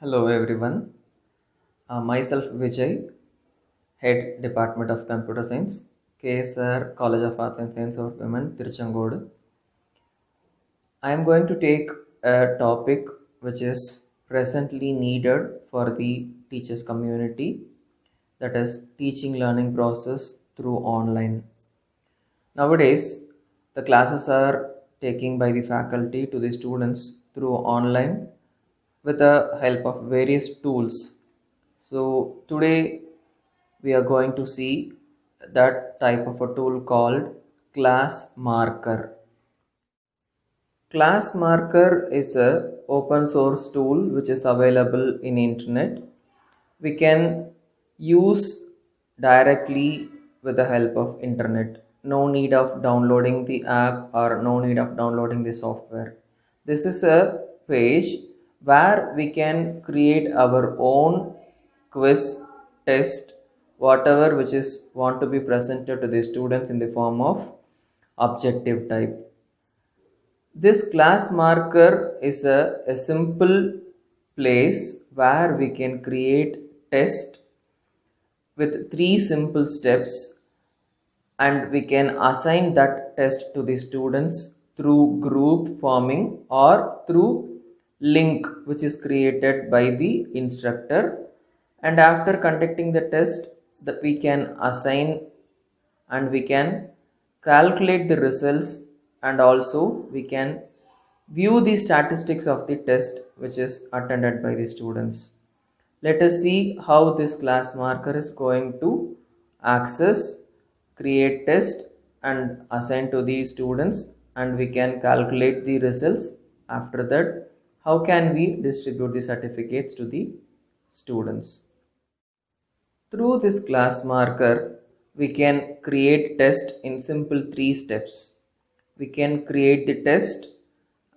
Hello everyone. Myself Vijay, Head Department of Computer Science, KSR College of Arts and Science of Women, Tiruchengodu. I am going to take a topic which is presently needed for the teachers community, that is teaching learning process through online. Nowadays, the classes are taken by the faculty to the students through online with the help of various tools. So today we are going to see that type of a tool called class marker. Class marker is a open source tool which is available in internet. We can use directly with the help of internet. No need of downloading the app or no need of downloading the software. This is a page where we can create our own quiz, test, whatever which is want to be presented to the students in the form of objective type. This class marker is a simple place where we can create test with three simple steps, and we can assign that test to the students through group forming or through link which is created by the instructor. And after conducting the test, that we can assign and we can calculate the results, and also we can view the statistics of the test which is attended by the students. Let us see how this class marker is going to access, create test and assign to the students, and we can calculate the results. After that, how can we distribute the certificates to the students? Through this class marker, we can create test in simple three steps. We can create the test.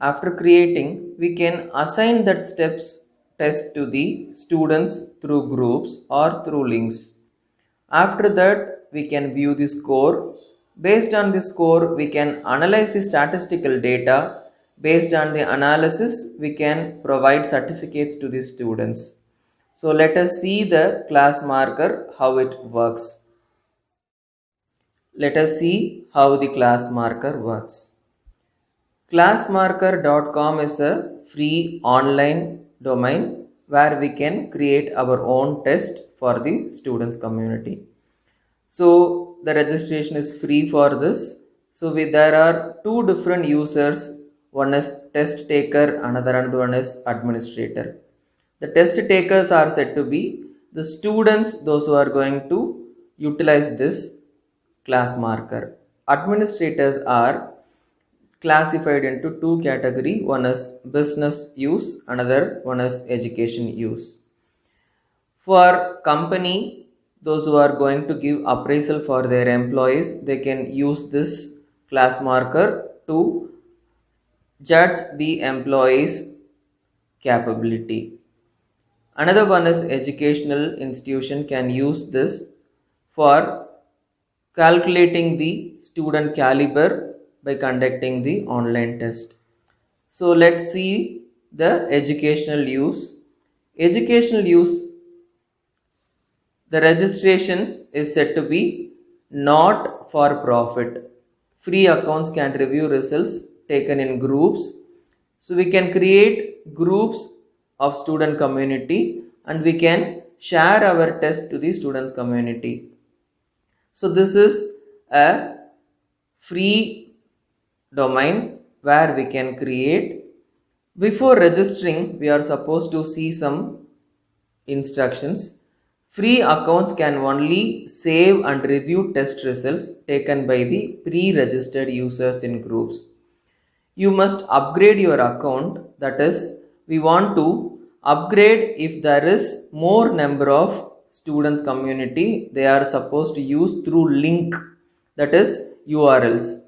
After creating, we can assign that test to the students through groups or through links. After that, we can view the score. Based on the score, we can analyze the statistical data. Based on the analysis, we can provide certificates to the students. So let us see the class marker, how it works. Let us see how the class marker works. Classmarker.com is a free online domain where we can create our own test for the students community. So the registration is free for this. So there are two different users. One is test taker, another one is administrator. The test takers are said to be the students, those who are going to utilize this class marker. Administrators are classified into two categories. One is business use, another one is education use. For company, those who are going to give appraisal for their employees, they can use this class marker to judge the employees' capability. Another one is educational institution can use this for calculating the student caliber by conducting the online test. So let's see the educational use. Educational use, the registration is said to be not for profit. Free accounts can review results taken in groups. So we can create groups of student community and we can share our test to the students community. So this is a free domain where we can create. Before registering, we are supposed to see some instructions. Free accounts can only save and review test results taken by the pre-registered users in groups. You must upgrade your account, that is, we want to upgrade if there is more number of students community they are supposed to use through link, that is URLs.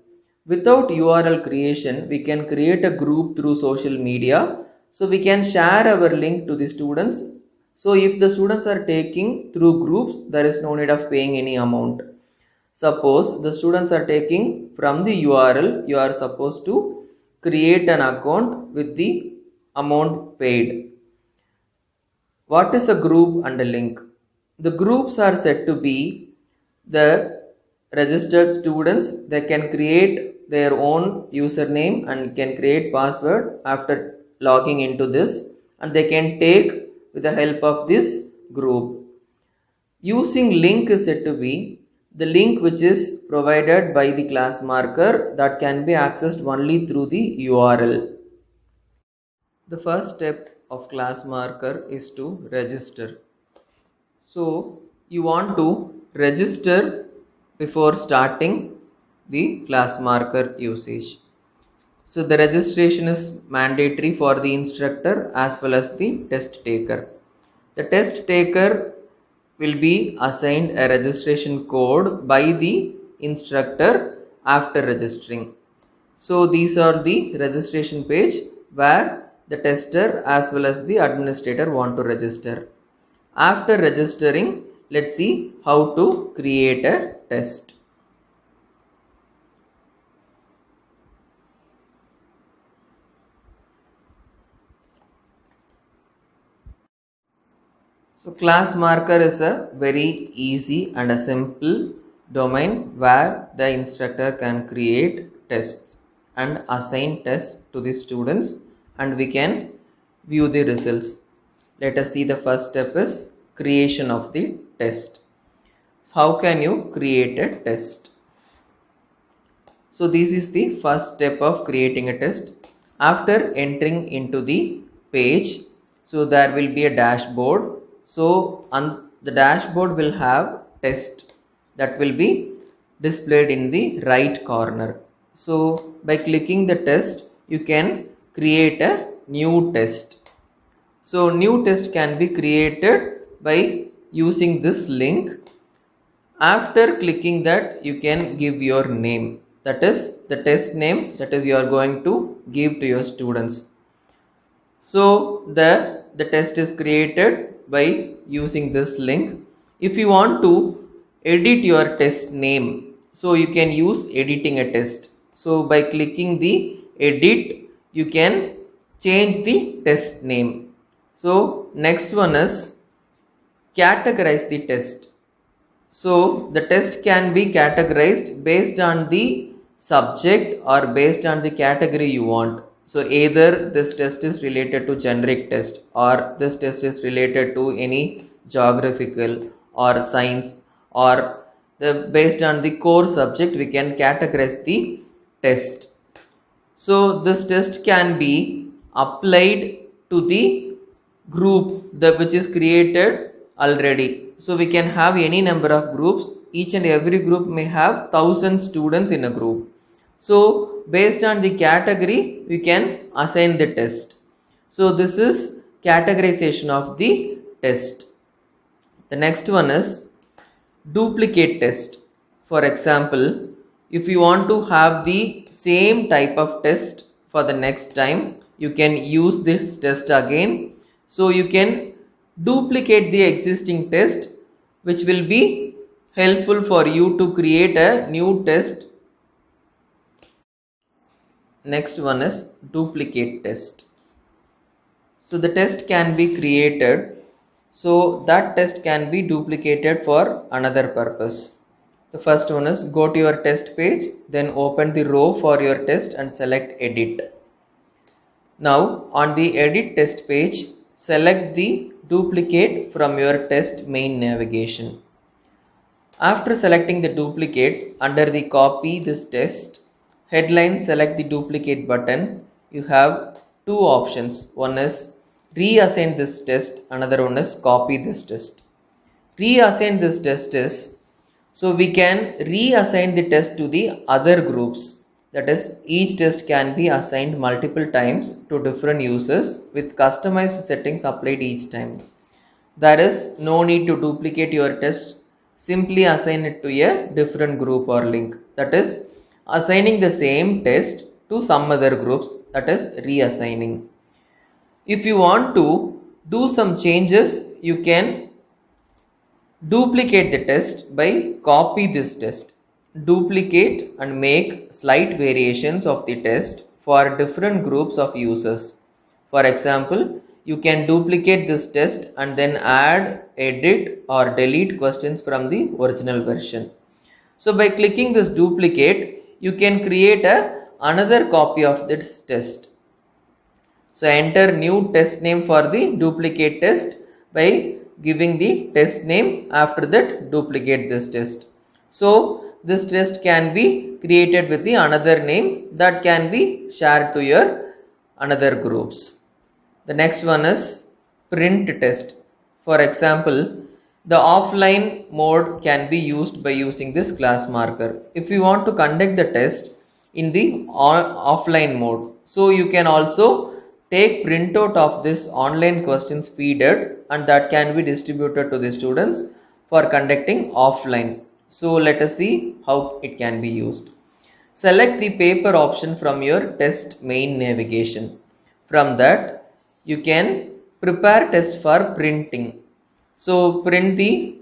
Without URL creation, we can create a group through social media. So we can share our link to the students. So if the students are taking through groups, there is no need of paying any amount. Suppose the students are taking from the URL, you are supposed to create an account with the amount paid. What is a group and a link? The groups are said to be the registered students. They can create their own username and can create password after logging into this, and they can take with the help of this group. Using link is said to be the link which is provided by the class marker that can be accessed only through the URL. The first step of class marker is to register. So you want to register before starting the class marker usage. So the registration is mandatory for the instructor as well as the test taker. The test taker will be assigned a registration code by the instructor after registering. So these are the registration page where the tester as well as the administrator want to register. After registering, let's see how to create a test. So class marker is a very easy and a simple domain where the instructor can create tests and assign tests to the students, and we can view the results. Let us see the first step is creation of the test. So how can you create a test? So this is the first step of creating a test. After entering into the page, so there will be a dashboard. So on the dashboard will have test that will be displayed in the right corner. So by clicking the test, you can create a new test. So new test can be created by using this link. After clicking that, you can give your name, that is the test name that is you are going to give to your students. So the test is created by using this link. If you want to edit your test name, so you can use editing a test. So by clicking the edit, you can change the test name. So next one is categorize the test. So the test can be categorized based on the subject or based on the category you want. So either this test is related to generic test, or this test is related to any geographical or science, or based on the core subject we can categorize the test. So this test can be applied to the group which is created already. So we can have any number of groups. Each and every group may have 1000 students in a group. So based on the category, we can assign the test. So this is categorization of the test. The next one is duplicate test. For example, if you want to have the same type of test for the next time, you can use this test again. So you can duplicate the existing test, which will be helpful for you to create a new test. Next one is duplicate test. So the test can be created, so that test can be duplicated for another purpose. The first one is go to your test page, then open the row for your test and select edit. Now on the edit test page, select the duplicate from your test main navigation. After selecting the duplicate, under the copy this test headline, select the duplicate button. You have two options. One is reassign this test, another one is copy this test. Reassign this test is, so we can reassign the test to the other groups. That is, each test can be assigned multiple times to different users with customized settings applied each time. There is no need to duplicate your test. Simply assign it to a different group or link. That is assigning the same test to some other groups, that is reassigning. If you want to do some changes, you can duplicate the test by copy this test. Duplicate and make slight variations of the test for different groups of users. For example, you can duplicate this test and then add, edit or delete questions from the original version. So by clicking this duplicate, you can create another copy of this test. So enter new test name for the duplicate test by giving the test name, after that duplicate this test. So this test can be created with the another name that can be shared to your another groups. The next one is print test. For example, the offline mode can be used by using this class marker. If you want to conduct the test in the offline mode, so you can also take printout of this online questions feeded, and that can be distributed to the students for conducting offline. So let us see how it can be used. Select the paper option from your test main navigation. From that, you can prepare test for printing. So print the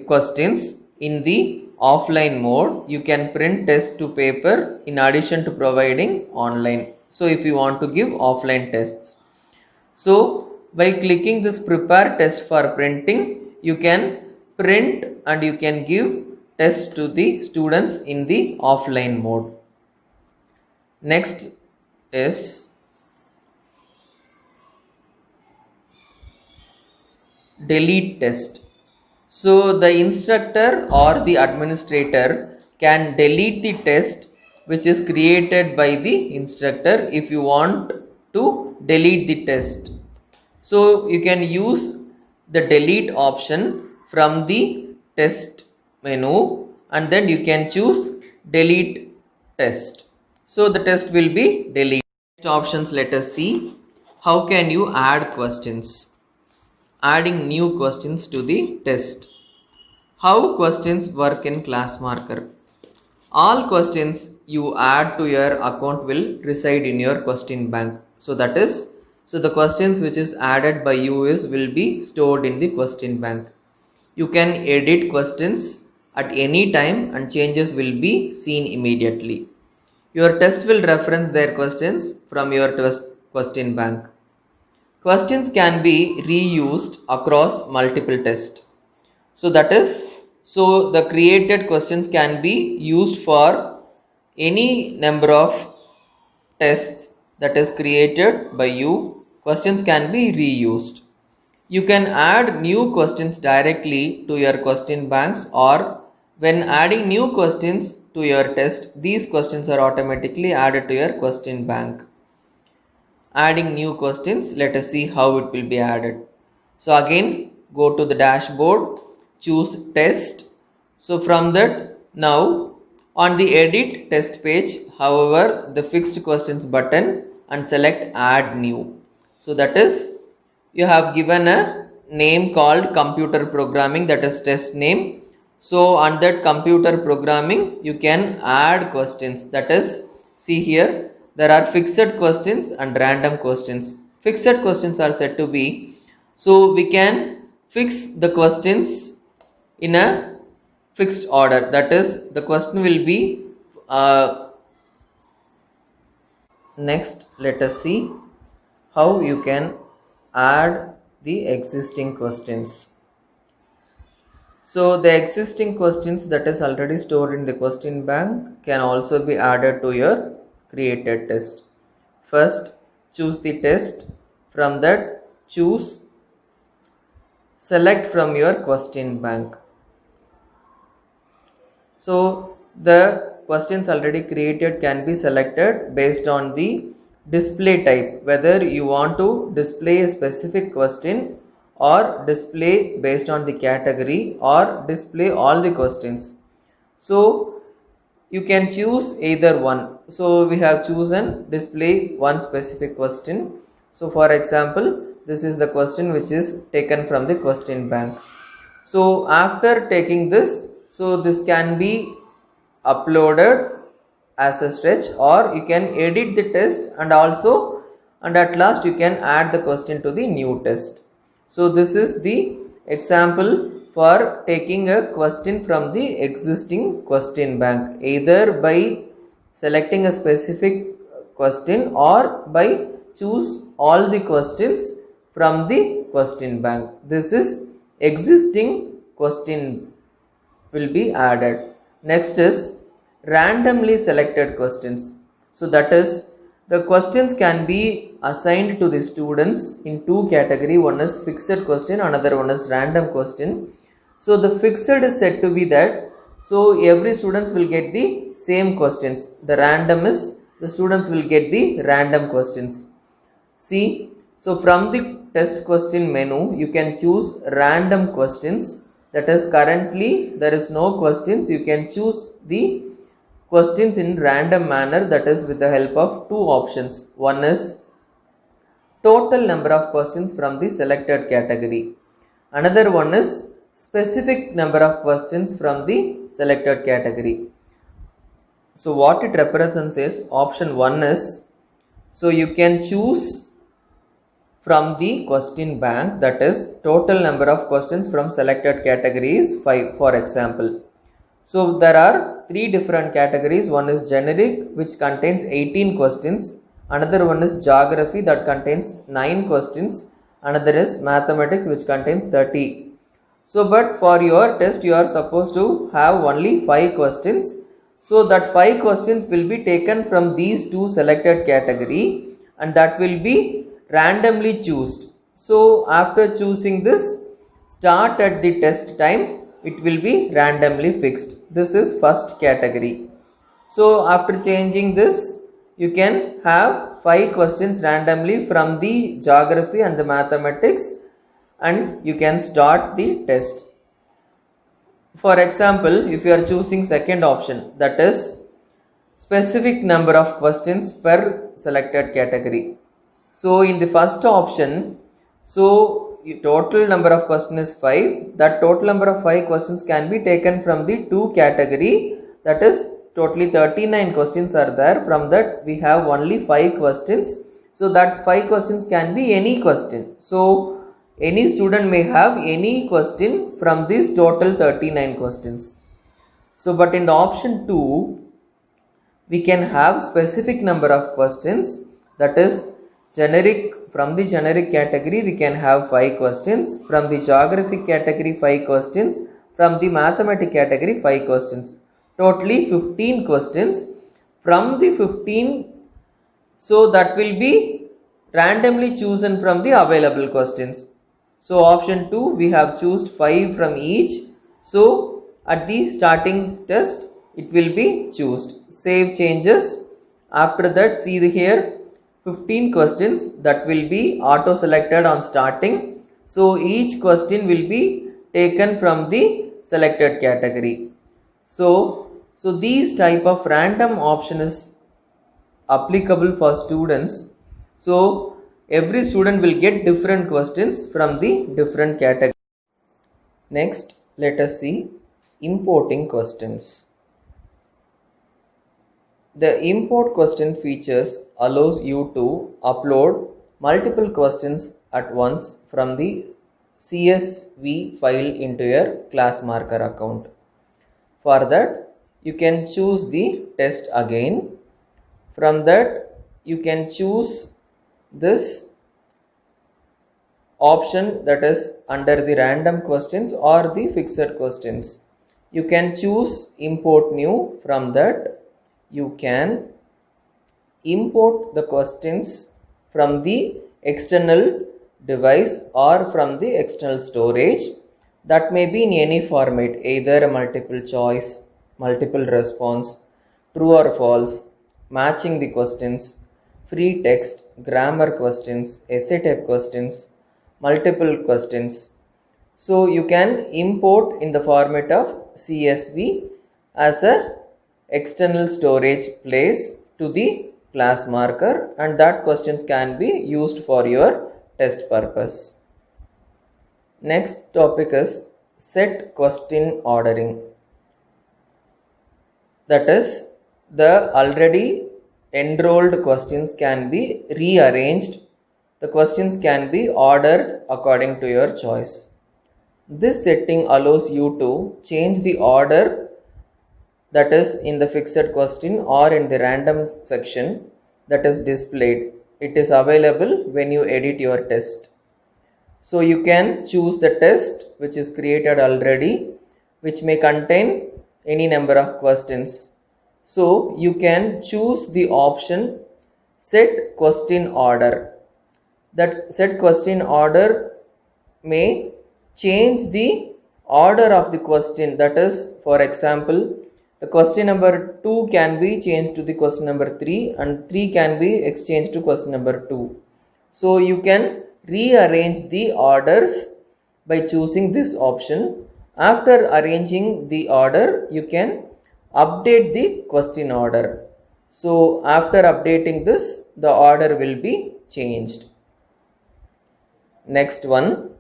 questions in the offline mode. You can print test to paper in addition to providing online. So if you want to give offline tests, so by clicking this prepare test for printing, you can print and you can give tests to the students in the offline mode. Next is delete test. So the instructor or the administrator can delete the test which is created by the instructor if you want to delete the test. So you can use the delete option from the test menu and then you can choose delete test. So the test will be deleted. Next options, let us see how can you add questions. Adding new questions to the test. How questions work in class marker. All questions you add to your account will reside in your question bank. So that is, so the questions which is added by you will be stored in the question bank. You can edit questions at any time and changes will be seen immediately. Your test will reference their questions from your question bank. Questions can be reused across multiple tests. So that is, so the created questions can be used for any number of tests that is created by you. Questions can be reused. You can add new questions directly to your question banks, or when adding new questions to your test, these questions are automatically added to your question bank. Adding new questions, let us see how it will be added. So again, go to the dashboard, choose test. So from that, now on the edit test page, however, the fixed questions button and select add new. So that is, you have given a name called computer programming, that is test name. So on that computer programming, you can add questions. That is, see here, there are fixed questions and random questions. Fixed questions are said to be, so we can fix the questions in a fixed order. That is, the question will be next. Let us see how you can add the existing questions. So the existing questions that is already stored in the question bank can also be added to your created test. First, choose the test. From that, choose select from your question bank. So the questions already created can be selected based on the display type, whether you want to display a specific question or display based on the category or display all the questions. So you can choose either one. So we have chosen display one specific question. So for example, this is the question which is taken from the question bank. So after taking this, so this can be uploaded as a stretch, or you can edit the test and also, and at last you can add the question to the new test. So this is the example for taking a question from the existing question bank, either by selecting a specific question or by choose all the questions from the question bank. This is existing question will be added. Next is randomly selected questions. So that is, the questions can be assigned to the students in two categories. One is fixed question, another one is random question. So the fixed is said to be that, so every students will get the same questions. The random is the students will get the random questions. See, so from the test question menu, you can choose random questions. That is, currently there is no questions. You can choose the questions in random manner, that is with the help of two options. One is total number of questions from the selected category. Another one is specific number of questions from the selected category. So what it represents is option 1 is, so you can choose from the question bank, that is total number of questions from selected categories 5, for example. So there are three different categories. One is generic, which contains 18 questions. Another one is geography, that contains 9 questions. Another is mathematics, which contains 30. So but for your test you are supposed to have only 5 questions. So that 5 questions will be taken from these two selected category, and that will be randomly chosen. So after choosing this, start at the test time, it will be randomly fixed. This is first category. So after changing this, you can have 5 questions randomly from the geography and the mathematics, and you can start the test. For example, if you are choosing second option, that is specific number of questions per selected category. So in the first option, so total number of questions is 5. That total number of 5 questions can be taken from the two category, that is totally 39 questions are there. From that we have only 5 questions. So that 5 questions can be any question. So any student may have any question from these total 39 questions. So but in the option 2, we can have specific number of questions, that is generic. From the generic category we can have 5 questions, from the geographic category 5 questions, from the mathematics category 5 questions, totally 15 questions. From the 15, so that will be randomly chosen from the available questions. So option 2, we have chosen 5 from each. So at the starting test it will be chosen. Save changes. After that, see here 15 questions, that will be auto selected on starting. So each question will be taken from the selected category. So these type of random option is applicable for students. So every student will get different questions from the different category. Next, let us see importing questions. The import question features allows you to upload multiple questions at once from the CSV file into your Classmarker account. For that, you can choose the test again. From that, you can choose this option, that is under the random questions or the fixed questions. You can choose import new. From that, you can import the questions from the external device or from the external storage. That may be in any format, either a multiple choice, multiple response, true or false, matching the questions, free text, grammar questions, essay type questions, multiple questions. So you can import in the format of CSV as a external storage place to the Classmarker, and that questions can be used for your test purpose. Next topic is set question ordering. That is, the already enrolled questions can be rearranged. The questions can be ordered according to your choice. This setting allows you to change the order, that is in the fixed question or in the random section, that is displayed. it is available when you edit your test. So you can choose the test which is created already, which may contain any number of questions. So you can choose the option set question order. That set question order may change the order of the question. That is, for example, the question number 2 can be changed to the question number 3, and 3 can be exchanged to question number 2. So you can rearrange the orders by choosing this option. After arranging the order, you can update the question order. So after updating this, the order will be changed. Next one,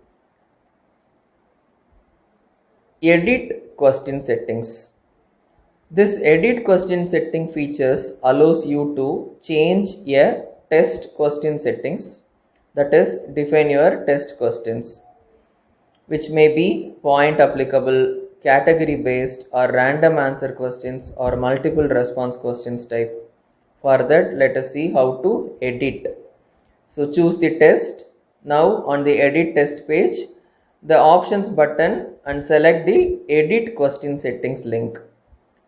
edit question settings. This edit question setting features allows you to change a test question settings, that is, define your test questions, which may be point applicable, category based, or random answer questions, or multiple response questions type. For that, let us see how to edit. So choose the test. Now on the edit test page, the options button, and select the edit question settings link.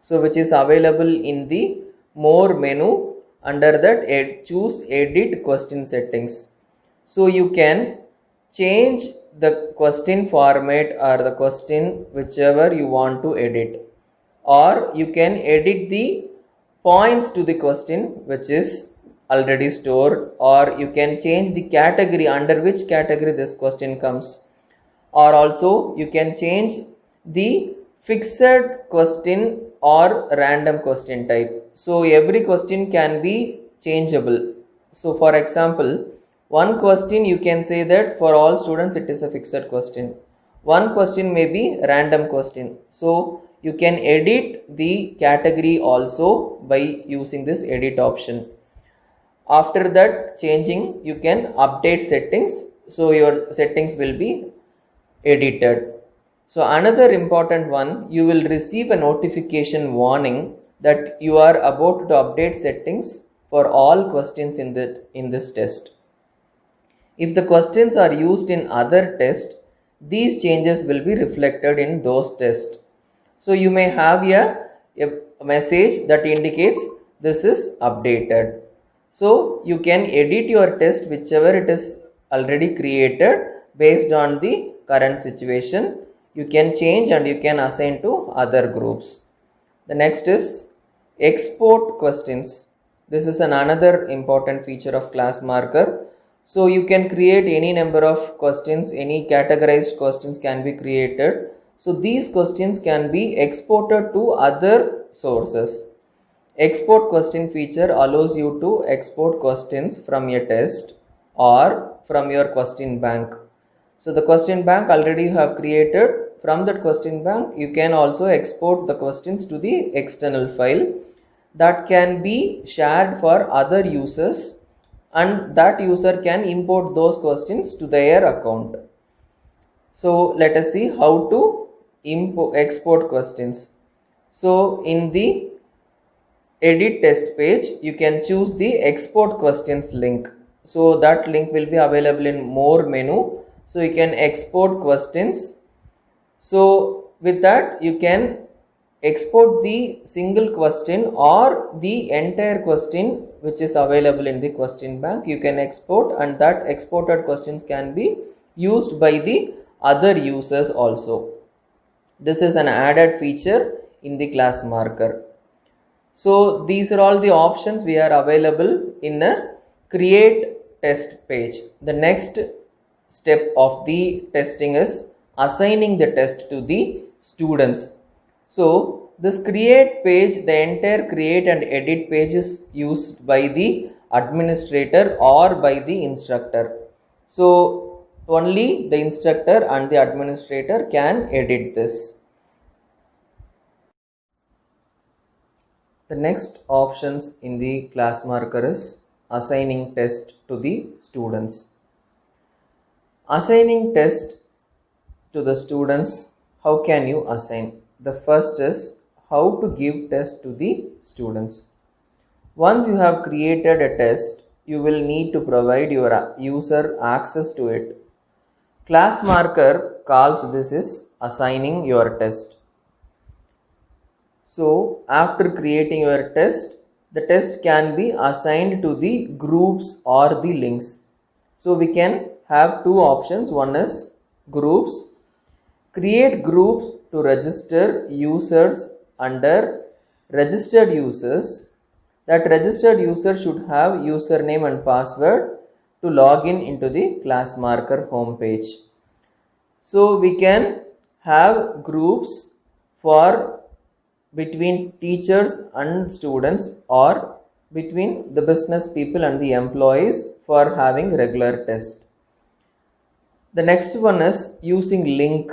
So which is available in the more menu. Under that, choose edit question settings. So you can change the question format or the question whichever you want to edit, or you can edit the points to the question which is already stored, or you can change the category under which category this question comes, or also you can change the fixed question or random question type. So every question can be changeable. So for example, one question you can say that for all students it is a fixed question. One question may be random question. So you can edit the category also by using this edit option. After that changing, you can update settings. So your settings will be edited. So another important one, you will receive a notification warning that you are about to update settings for all questions in this test. If the questions are used in other tests, these changes will be reflected in those tests. So you may have a message that indicates this is updated. So you can edit your test whichever it is already created based on the current situation. You can change and you can assign to other groups. The next is export questions. This is another important feature of class marker. So you can create any number of questions, any categorized questions can be created. So these questions can be exported to other sources. Export question feature allows you to export questions from your test or from your question bank. So the question bank already you have created. From that question bank, you can also export the questions to the external file that can be shared for other users, and that user can import those questions to their account. So let us see how to export questions. So in the edit test page, you can choose the export questions link. So that link will be available in more menu. So you can export questions. So with that, you can export the single question or the entire question which is available in the question bank. You can export, and that exported questions can be used by the other users also. This is an added feature in the class marker. So these are all the options we are available in a create test page. The next step of the testing is assigning the test to the students. So this create page, the entire create and edit page is used by the administrator or by the instructor. So only the instructor and the administrator can edit this. The next options in the class marker is assigning test to the students. Assigning test to the students, how can you assign? The first is how to give test to the students. Once you have created a test, you will need to provide your user access to it. Class marker calls this is assigning your test. So after creating your test, the test can be assigned to the groups or the links. So we can have two options. One is groups. Create groups to register users under registered users. That registered user should have username and password to log in into the class marker homepage. So we can have groups for between teachers and students, or between the business people and the employees for having regular test. The next one is using link.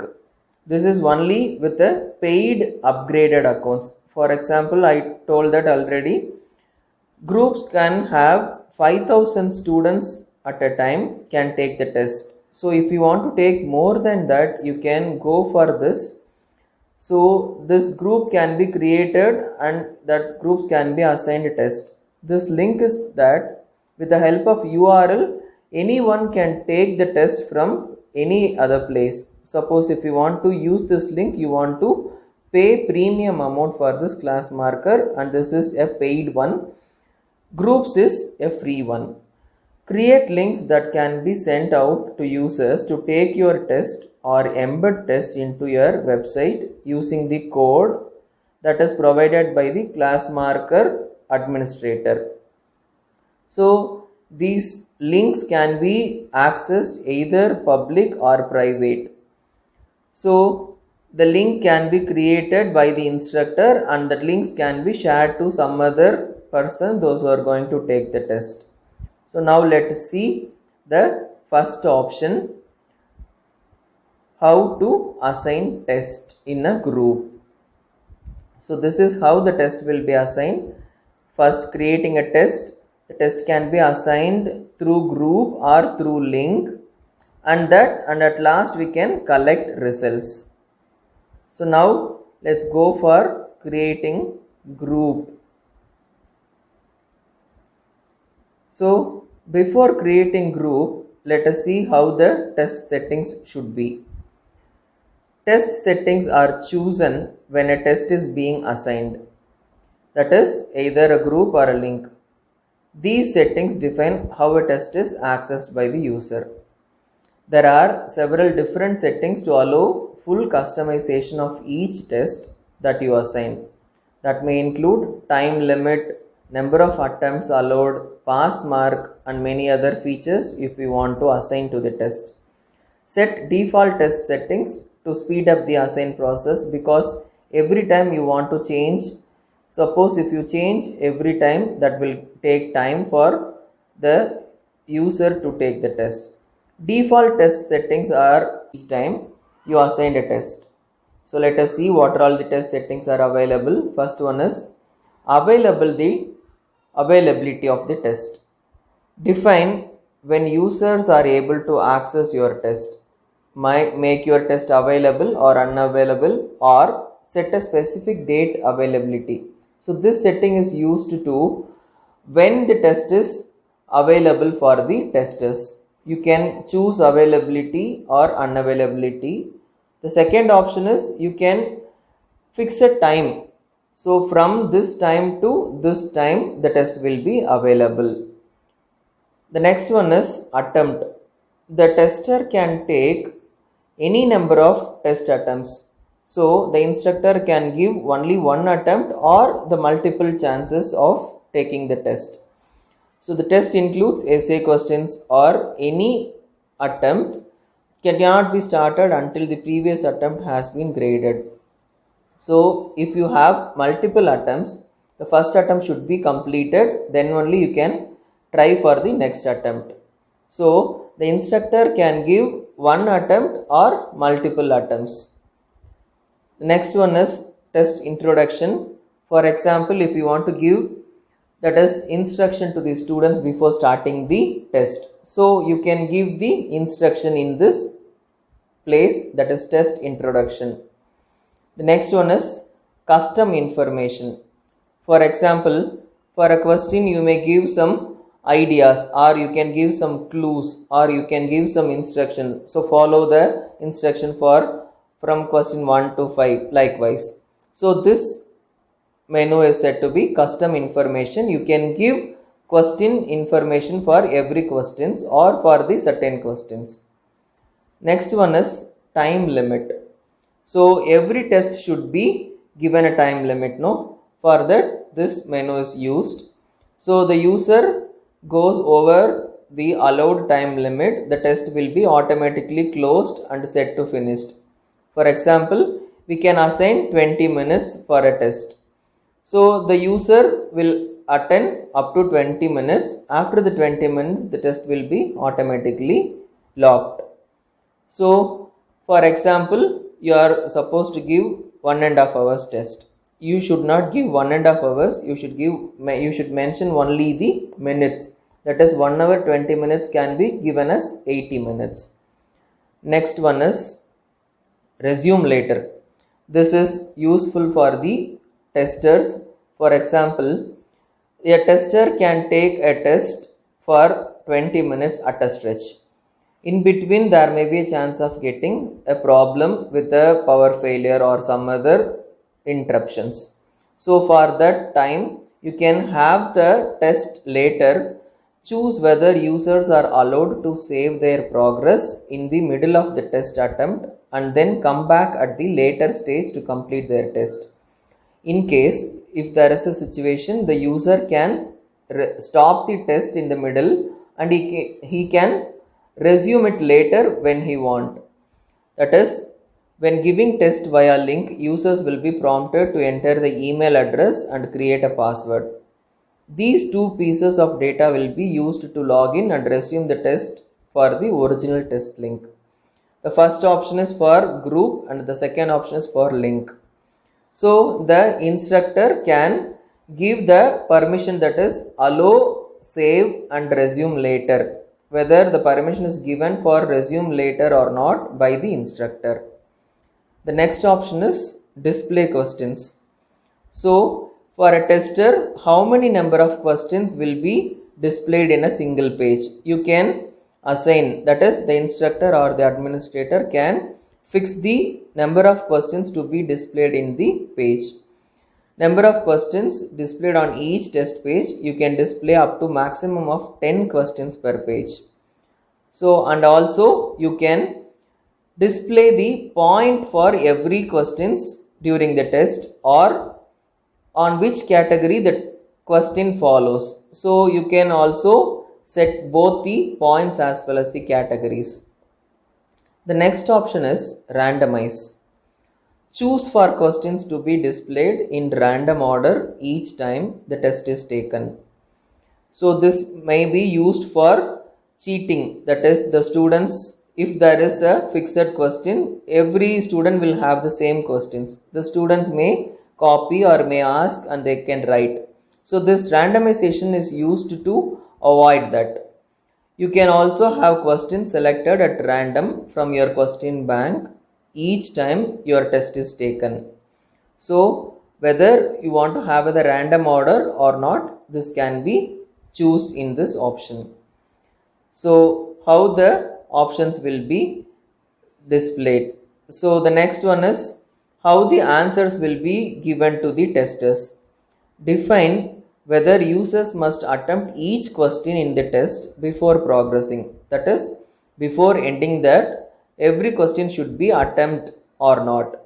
This is only with the paid upgraded accounts. For example, I told that already. Groups can have 5,000 students at a time can take the test. So if you want to take more than that, you can go for this. So this group can be created and that groups can be assigned a test. This link is that with the help of URL, anyone can take the test from any other place. Suppose if you want to use this link, you want to pay premium amount for this class marker, and this is a paid one. Groups is a free one. Create links that can be sent out to users to take your test or embed test into your website using the code that is provided by the class marker administrator. So these links can be accessed either public or private. So the link can be created by the instructor and the links can be shared to some other person, those who are going to take the test. So now let us see the first option, how to assign test in a group. So this is how the test will be assigned. First, creating a test. The test can be assigned through group or through link, and at last we can collect results. So now let's go for creating group. So before creating group, let us see how the test settings should be. Test settings are chosen when a test is being assigned. That is either a group or a link. These settings define how a test is accessed by the user. There are several different settings to allow full customization of each test that you assign. That may include time limit, number of attempts allowed, pass mark, and many other features if we want to assign to the test. Set default test settings to speed up the assign process, because every time you want to change, suppose if you change every time, that will take time for the user to take the test. Default test settings are each time you assign a test. So let us see what all the test settings are available. First one is availability of the test. Define when users are able to access your test. Make your test available or unavailable, or set a specific date availability. So this setting is used to when the test is available for the testers. You can choose availability or unavailability. The second option is you can fix a time. So from this time to this time the test will be available. The next one is attempt. The tester can take any number of test attempts. So the instructor can give only one attempt or the multiple chances of taking the test. So the test includes essay questions, or any attempt cannot be started until the previous attempt has been graded. So if you have multiple attempts, the first attempt should be completed, then only you can try for the next attempt. So the instructor can give one attempt or multiple attempts. The next one is test introduction. For example, if you want to give, that is, instruction to the students before starting the test, so you can give the instruction in this place, that is test introduction. The next one is custom information. For example, for a question you may give some ideas, or you can give some clues, or you can give some instruction. So follow the instruction for from question 1 to 5 likewise. So this menu is said to be custom information. You can give question information for every questions or for the certain questions. Next one is time limit. So every test should be given a time limit, no? For that this menu is used. So the user goes over the allowed time limit, the test will be automatically closed and set to finished. For example, we can assign 20 minutes for a test. So the user will attend up to 20 minutes. After the 20 minutes, the test will be automatically locked. So for example, you are supposed to give 1.5 hours test. You should not give 1.5 hours. You should mention only the minutes. That is 1 hour 20 minutes can be given as 80 minutes. Next one is resume later. This is useful for the testers. For example, a tester can take a test for 20 minutes at a stretch. In between, there may be a chance of getting a problem with a power failure or some other interruptions. So for that time, you can have the test later. Choose whether users are allowed to save their progress in the middle of the test attempt and then come back at the later stage to complete their test. In case if there is a situation, the user can stop the test in the middle and he can resume it later when he want. That is, when giving test via link, users will be prompted to enter the email address and create a password. These two pieces of data will be used to log in and resume the test for the original test link. The first option is for group and the second option is for link. So the instructor can give the permission, that is allow, save and resume later, whether the permission is given for resume later or not by the instructor. The next option is display questions. So for a tester, how many number of questions will be displayed in a single page? You can assign, that is the instructor or the administrator can fix the number of questions to be displayed in the page. Number of questions displayed on each test page, you can display up to maximum of 10 questions per page. So and also you can display the point for every questions during the test or on which category the question follows. So you can also set both the points as well as the categories. The next option is randomize. Choose for questions to be displayed in random order each time the test is taken. So this may be used for cheating. That is, the students, if there is a fixed question, every student will have the same questions. The students may copy or may ask and they can write. So this randomization is used to avoid that. You can also have questions selected at random from your question bank each time your test is taken. So whether you want to have the random order or not, this can be chosen in this option. So how the options will be displayed. So the next one is how the answers will be given to the testers. Define whether users must attempt each question in the test before progressing. That is, before ending that, every question should be attempted or not.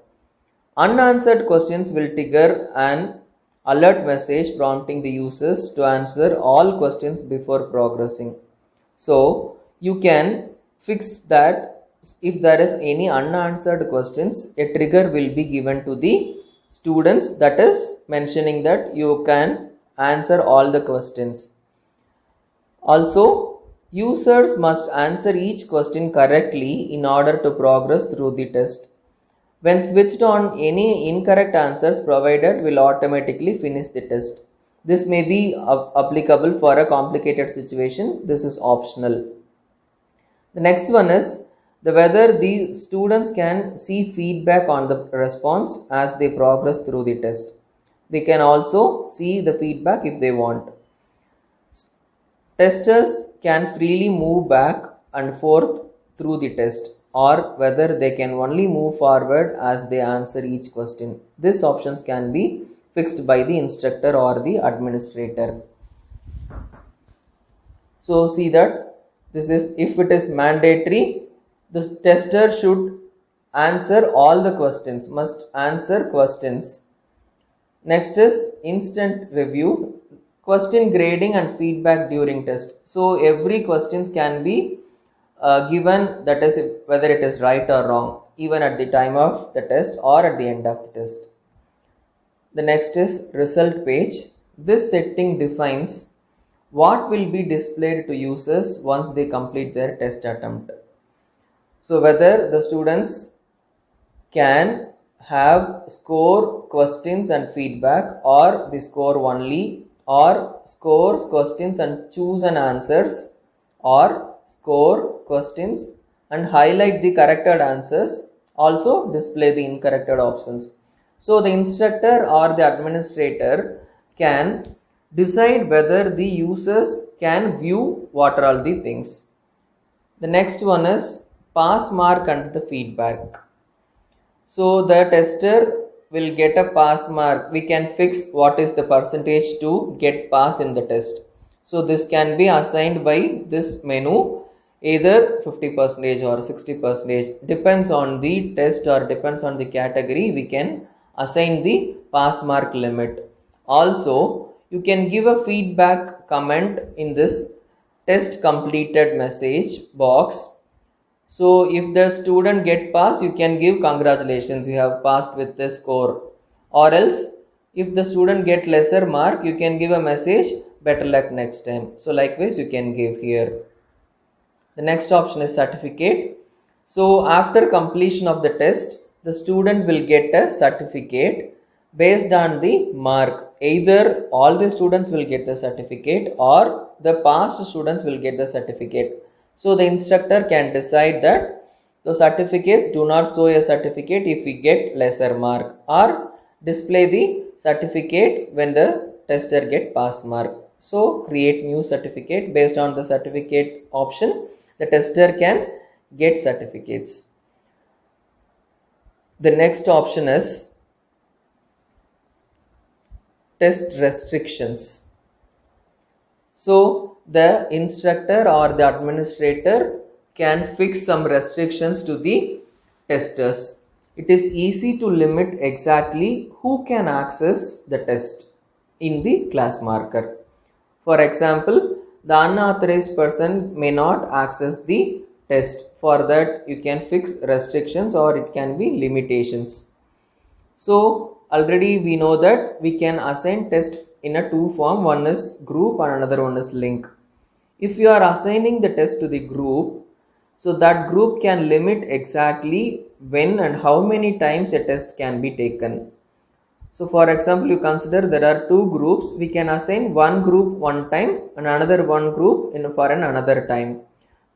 Unanswered questions will trigger an alert message prompting the users to answer all questions before progressing. So you can fix that. If there is any unanswered questions, a trigger will be given to the students, that is mentioning that you can answer all the questions. Also, users must answer each question correctly in order to progress through the test. When switched on, any incorrect answers provided will automatically finish the test. This may be applicable for a complicated situation. This is optional. The next one is whether the students can see feedback on the response as they progress through the test. They can also see the feedback if they want. Testers can freely move back and forth through the test, or whether they can only move forward as they answer each question. These options can be fixed by the instructor or the administrator. So see that this is, if it is mandatory, the tester should answer all the questions, must answer questions. Next is instant review, question grading and feedback during test. So every questions can be given, that is whether it is right or wrong, even at the time of the test or at the end of the test. The next is result page. This setting defines what will be displayed to users once they complete their test attempt. So whether the students can have score, questions and feedback, or the score only, or scores, questions and choose and answers, or score, questions and highlight the corrected answers, also display the incorrected options. So the instructor or the administrator can decide whether the users can view what are all the things. The next one is pass mark and the feedback. So the tester will get a pass mark. We can fix what is the percentage to get pass in the test. So this can be assigned by this menu, either 50% or 60%, depends on the test or depends on the category. We can assign the pass mark limit. Also, you can give a feedback comment in this test completed message box. So if the student get pass, you can give congratulations, you have passed with this score. Or else if the student get lesser mark, you can give a message, better luck next time. So likewise you can give here. The next option is certificate. So after completion of the test, the student will get a certificate based on the mark. Either all the students will get the certificate or the past students will get the certificate. So the instructor can decide that the certificates do not show a certificate if we get lesser mark, or display the certificate when the tester get pass mark. So create new certificate. Based on the certificate option, the tester can get certificates. The next option is test restrictions. So the instructor or the administrator can fix some restrictions to the testers. It is easy to limit exactly who can access the test in the class marker. For example, the unauthorized person may not access the test. For that, you can fix restrictions or it can be limitations. So already we know that we can assign test in a two form. One is group and another one is link. If you are assigning the test to the group, so that group can limit exactly when and how many times a test can be taken. So for example, you consider there are two groups. We can assign one group one time and another one group for another time.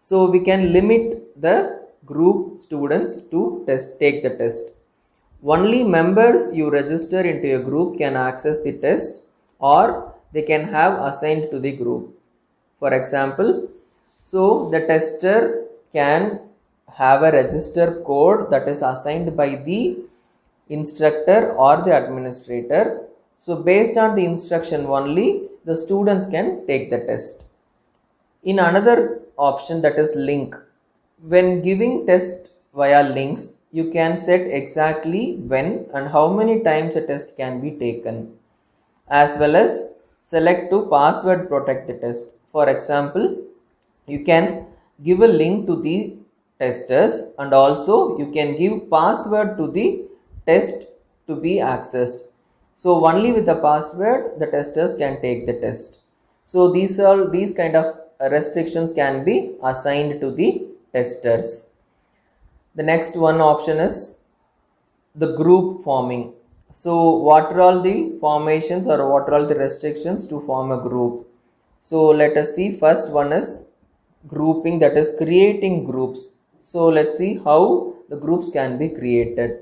So we can limit the group students to take the test. Only members you register into a group can access the test, or they can have assigned to the group. For example, so the tester can have a register code that is assigned by the instructor or the administrator. So based on the instruction only, the students can take the test. In another option, that is link, when giving test via links, you can set exactly when and how many times a test can be taken, as well as select to password protect the test. For example, you can give a link to the testers and also you can give password to the test to be accessed. So only with the password the testers can take the test. So these kind of restrictions can be assigned to the testers. The next one option is the group forming. So what are all the formations or what are all the restrictions to form a group? So let us see. First one is grouping, that is creating groups. So let's see how the groups can be created.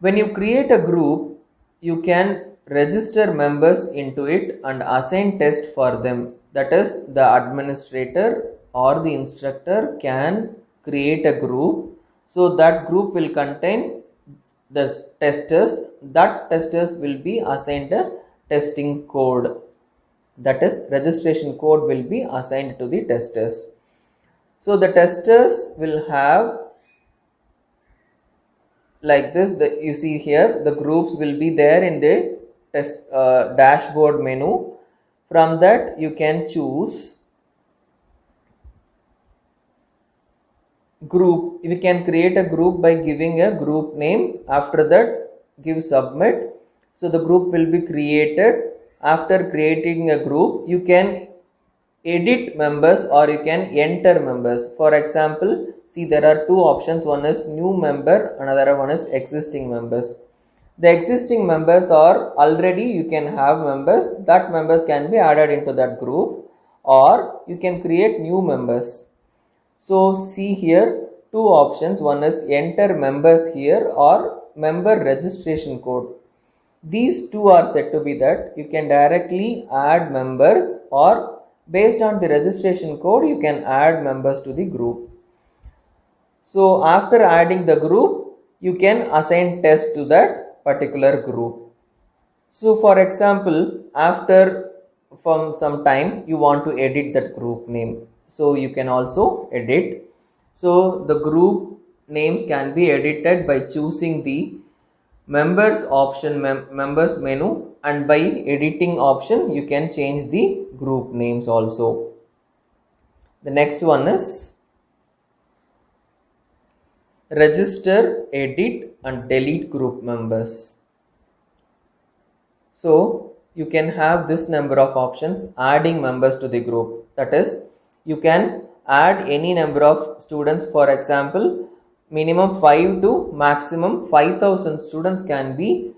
When you create a group, you can register members into it and assign tests for them. that is the administrator or the instructor can create a group. So that group will contain the testers. That testers will be assigned a testing code, that is registration code will be assigned to the testers. So the testers will have like this, you see here the groups will be there in the test dashboard menu. From that you can choose group. We can create a group by giving a group name. After that give submit. So the group will be created. After creating a group, you can edit members or you can enter members. For example, see there are two options. One is new member, another one is existing members. The existing members are already you can have members. That members can be added into that group, or you can create new members. So see here two options. One is enter members here or member registration code. These two are said to be that you can directly add members, or based on the registration code you can add members to the group. So after adding the group you can assign test to that particular group. So for example, after from some time you want to edit that group name, so you can also edit. So the group names can be edited by choosing the members option, members menu, and by editing option you can change the group names also. The next one is register, edit and delete group members. So you can have this number of options adding members to the group. That is, you can add any number of students. For example, minimum 5 to maximum 5,000 students can be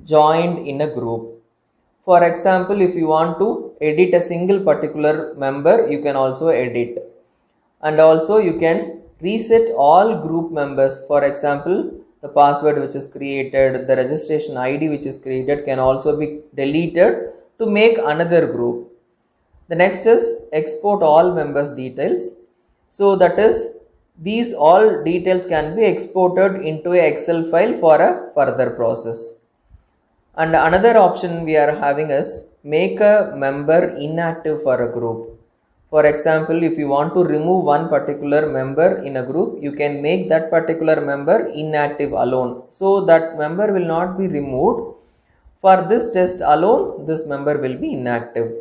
joined in a group. For example, if you want to edit a single particular member, you can also edit. And also you can reset all group members. For example, the password which is created, the registration ID which is created can also be deleted to make another group. The next is export all members details. So that is, these all details can be exported into a Excel file for a further process. And another option we are having is make a member inactive for a group. For example, if you want to remove one particular member in a group, you can make that particular member inactive alone. So that member will not be removed. For this test alone, this member will be inactive.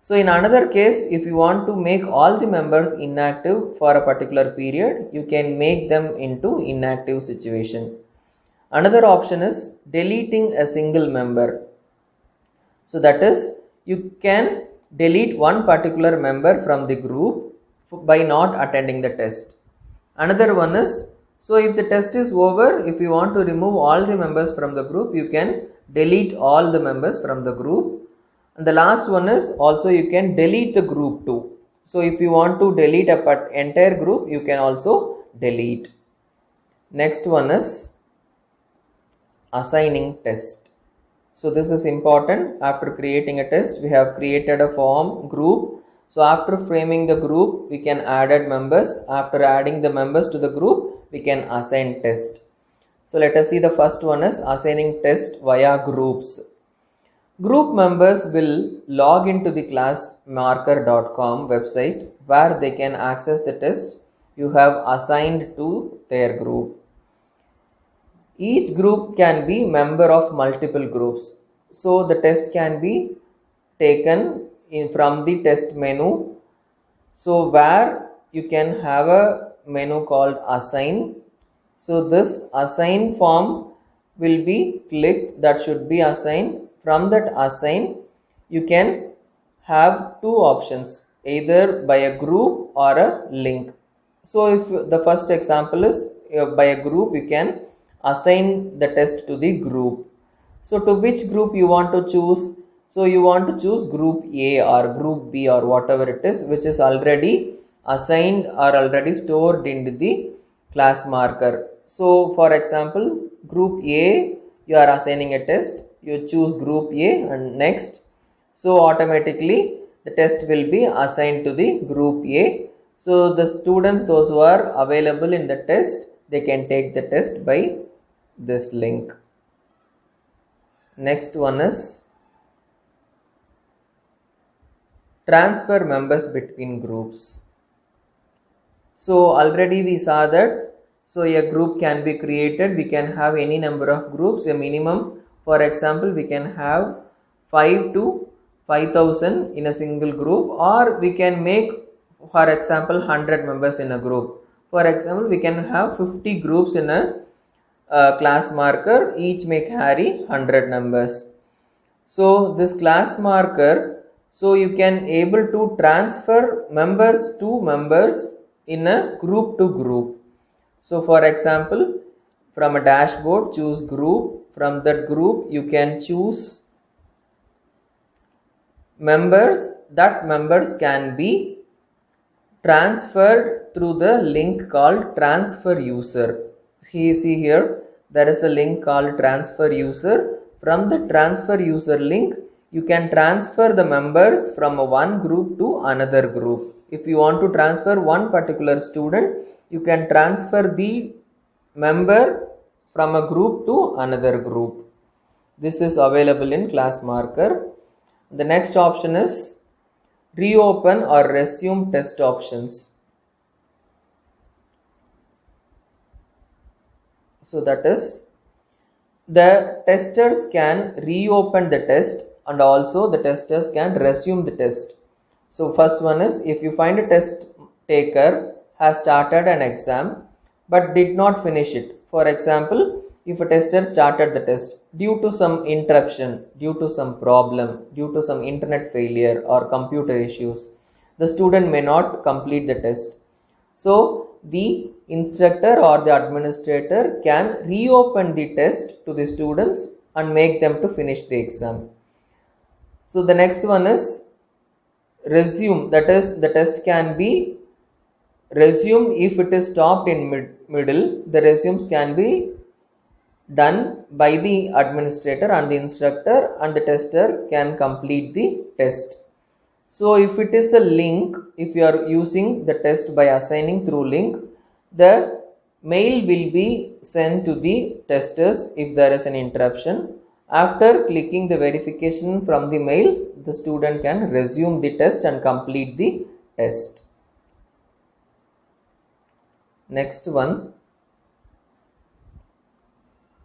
So in another case, if you want to make all the members inactive for a particular period, you can make them into inactive situation. Another option is deleting a single member. So that is, you can delete one particular member from the group by not attending the test. Another one is, so if the test is over, if you want to remove all the members from the group, you can delete all the members from the group. And the last one is also you can delete the group too. So if you want to delete a entire group, you can also delete. Next one is assigning test. So this is important. After creating a test, we have created a form group. So after framing the group, we can add members. After adding the members to the group, we can assign test. So let us see, the first one is assigning test via groups. Group members will log into the classmarker.com website where they can access the test you have assigned to their group. Each group can be member of multiple groups. So the test can be taken from the test menu. So where you can have a menu called assign. So this assign form will be clicked, that should be assigned. From that assign, you can have two options, either by a group or a link. So if the first example is by a group, you can assign the test to the group. So to which group you want to choose? So you want to choose group A or group B or whatever it is, which is already assigned or already stored into the class marker. So for example, group A, you are assigning a test. You choose group A and next. So automatically the test will be assigned to the group A. So the students, those who are available in the test, they can take the test by this link. Next one is transfer members between groups. So already we saw that, so a group can be created. We can have any number of groups, a minimum. For example, we can have 5 to 5000 in a single group, or we can make, for example, 100 members in a group. For example, we can have 50 groups in a class marker, each may carry 100 numbers. So this class marker, so you can able to transfer members to members in a group to group. So for example, from a dashboard, choose group. From that group, you can choose members. That members can be transferred through the link called transfer user. See here, there is a link called transfer user. From the transfer user link, you can transfer the members from one group to another group. If you want to transfer one particular student, you can transfer the member from a group to another group. This is available in class marker. The next option is reopen or resume test options. So that is, the testers can reopen the test and also the testers can resume the test. So first one is, if you find a test taker has started an exam but did not finish it. For example, if a tester started the test due to some interruption, due to some problem, due to some internet failure or computer issues, the student may not complete the test. So the instructor or the administrator can reopen the test to the students and make them to finish the exam. So the next one is resume, that is, the test can be resumed if it is stopped in middle. The resumes can be done by the administrator and the instructor, and the tester can complete the test. So if it is a link, if you are using the test by assigning through link, the mail will be sent to the testers if there is an interruption. After clicking the verification from the mail, the student can resume the test and complete the test. Next one,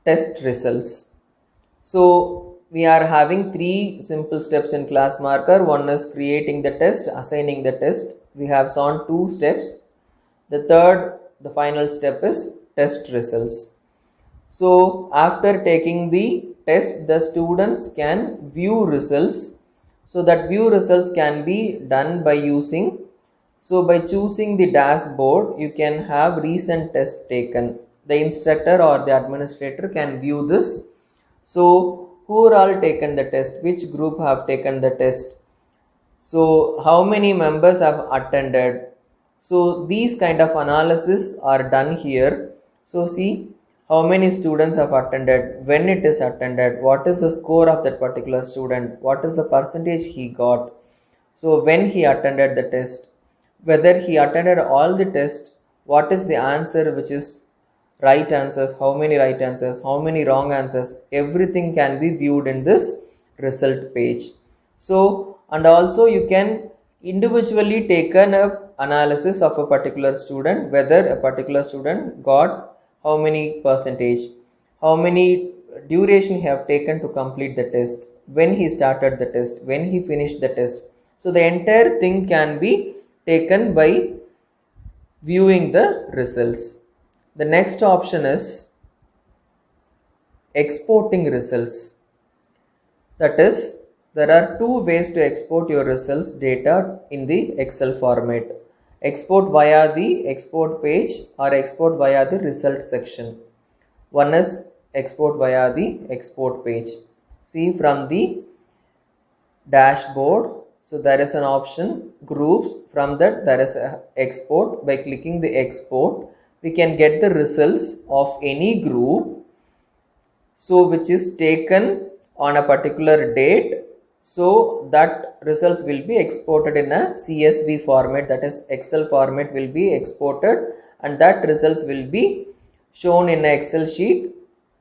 test results. So we are having three simple steps in class marker. One is creating the test, assigning the test. We have shown two steps. The third, the final step is test results. So after taking the test, the students can view results. So that view results can be done by using, so by choosing the dashboard, you can have recent test taken. The instructor or the administrator can view this. So who are all taken the test, which group have taken the test, so how many members have attended. So these kind of analysis are done here. So see how many students have attended, when it is attended, what is the score of that particular student, what is the percentage he got, so when he attended the test, whether he attended all the tests, what is the answer which is right answers, how many right answers, how many wrong answers, everything can be viewed in this result page. So and also you can individually take an analysis of a particular student, whether a particular student got how many percentage, how many duration he have taken to complete the test, when he started the test, when he finished the test. So the entire thing can be taken by viewing the results. The next option is exporting results. That is, there are two ways to export your results data in the Excel format. Export via the export page or export via the result section. One is export via the export page. See from the dashboard, so there is an option groups, from that there is a export. By clicking the export, we can get the results of any group, so which is taken on a particular date So that results will be exported in a CSV format, that is Excel format will be exported, and that results will be shown in an Excel sheet,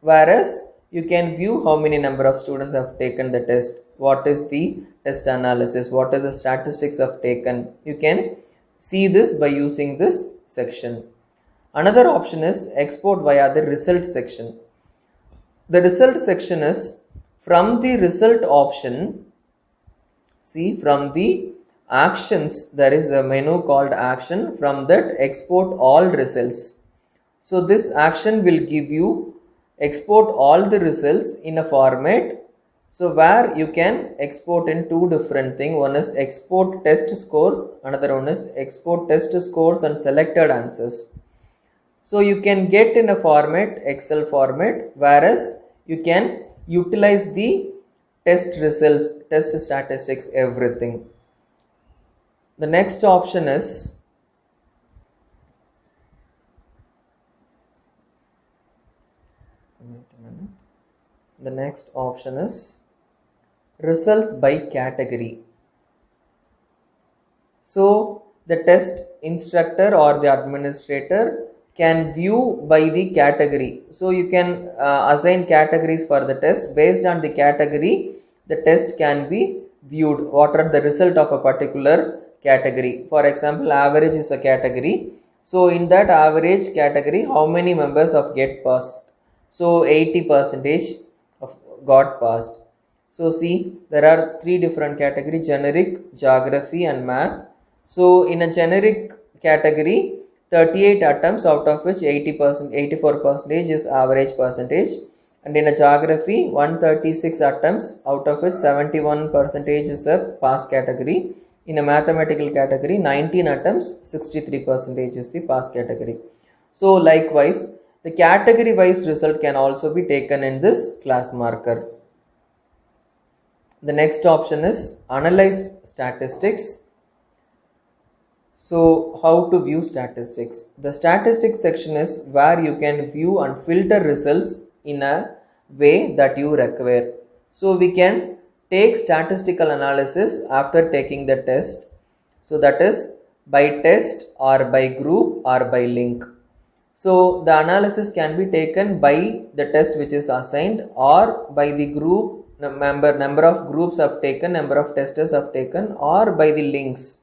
whereas you can view how many number of students have taken the test, what is the test analysis, what are the statistics have taken. You can see this by using this section. Another option is export via the result section. The result section is from the result option. See, from the actions, there is a menu called action. From that, export all results. So this action will give you export all the results in a format. So where you can export in two different things. One is export test scores, another one is export test scores and selected answers. So you can get in a format, Excel format, whereas you can utilize the test results, test statistics, everything. The next option is results by category. So the test instructor or the administrator can view by the category. So you can assign categories for the test. Based on the category, the test can be viewed. What are the result of a particular category? For example, average is a category. So in that average category, how many members of get passed? So 80% of got passed. So see, there are three different categories: generic, geography and math. So in a generic category, 38 attempts, out of which 84% is average percentage, and in a geography 136 attempts, out of which 71% is a pass category. In a mathematical category, 19 attempts, 63% is the pass category. So likewise, the category wise result can also be taken in this class marker. The next option is analyze statistics. So how to view statistics? The statistics section is where you can view and filter results in a way that you require. So we can take statistical analysis after taking the test. So that is by test or by group or by link. So the analysis can be taken by the test which is assigned, or by the group number of groups have taken, number of testers have taken, or by the links.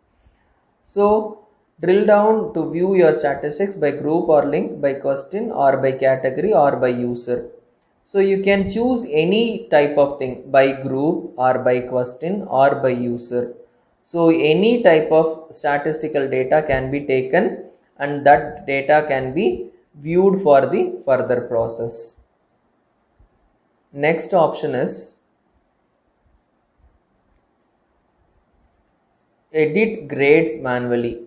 So drill down to view your statistics by group or link, by question or by category or by user. So you can choose any type of thing, by group or by question or by user. So any type of statistical data can be taken, and that data can be viewed for the further process. Next option is edit grades manually.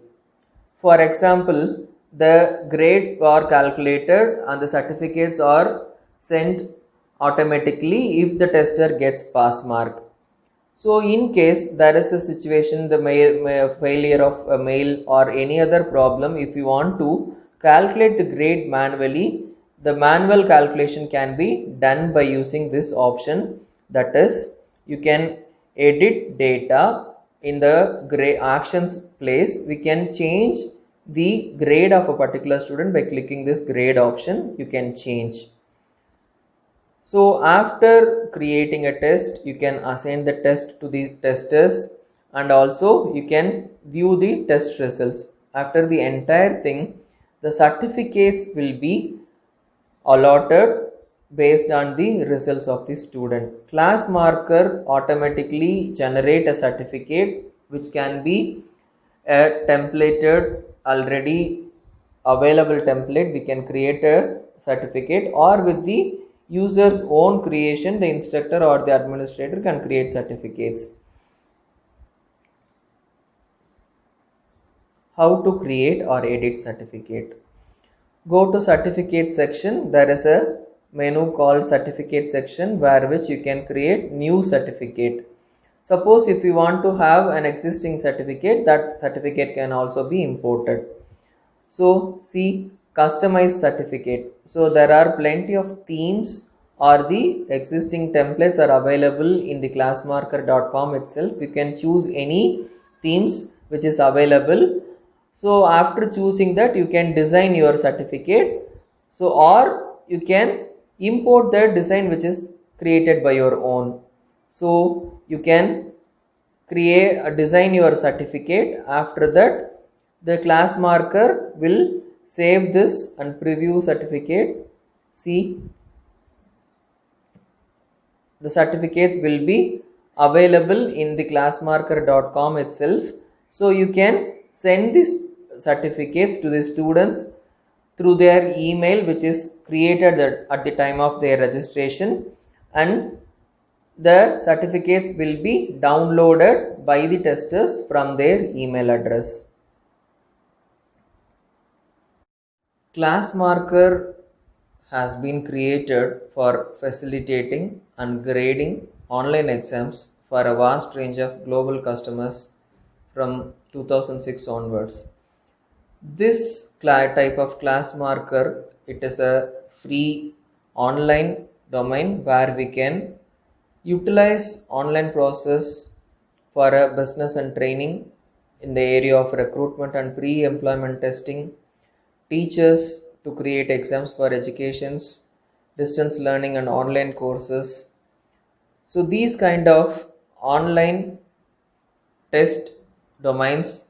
For example, the grades are calculated and the certificates are sent automatically if the tester gets pass mark. So in case there is a situation, the failure of a mail or any other problem, if you want to calculate the grade manually, the manual calculation can be done by using this option. That is, you can edit data. In the grade actions place, we can change the grade of a particular student by clicking this grade option. You can change. So after creating a test, you can assign the test to the testers, and also you can view the test results. After the entire thing, the certificates will be allotted based on the results of the student. Class marker automatically generate a certificate which can be a templated, already available template. We can create a certificate, or with the user's own creation, the instructor or the administrator can create certificates. How to create or edit certificate? Go to certificate section. There is a menu called certificate section, where which you can create new certificate. Suppose if you want to have an existing certificate, that certificate can also be imported. So see, customize certificate. So there are plenty of themes or the existing templates are available in the classmarker.com itself. You can choose any themes which is available. So after choosing that, you can design your certificate. So or you can import the design which is created by your own. So you can design your certificate. After that, the class marker will save this and preview certificate. See, the certificates will be available in the classmarker.com itself. So you can send these certificates to the students through their email which is created at the time of their registration, and the certificates will be downloaded by the testers from their email address. Class marker has been created for facilitating and grading online exams for a vast range of global customers from 2006 onwards. This type of class marker, it is a free online domain where we can utilize online process for a business and training in the area of recruitment and pre-employment testing, teachers to create exams for educations, distance learning and online courses. So these kind of online test domains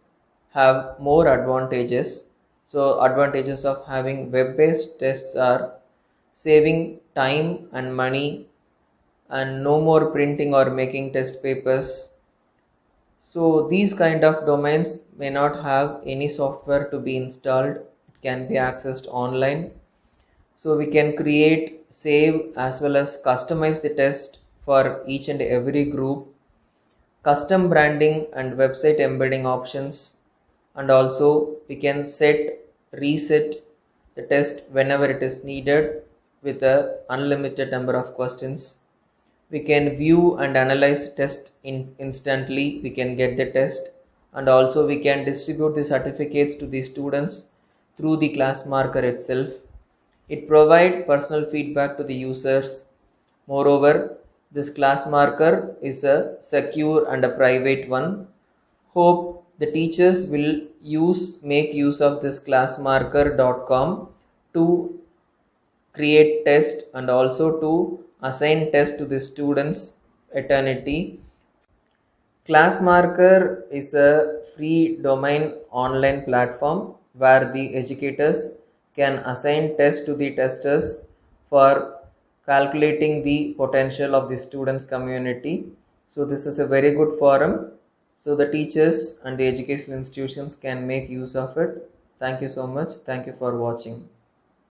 have more advantages. So advantages of having web-based tests are saving time and money and no more printing or making test papers. So these kind of domains may not have any software to be installed. It can be accessed online. So we can create, save as well as customize the test for each and every group, custom branding and website embedding options, and also we can reset the test whenever it is needed with a unlimited number of questions. We can view and analyze test instantly. We can get the test, and also we can distribute the certificates to the students through the class marker itself. It provides personal feedback to the users. Moreover, this class marker is a secure and a private one. Hope the teachers will make use of this classmarker.com to create test and also to assign test to the students eternity. Classmarker is a free domain online platform where the educators can assign tests to the testers for calculating the potential of the students community. So this is a very good forum. So the teachers and the educational institutions can make use of it. Thank you so much. Thank you for watching.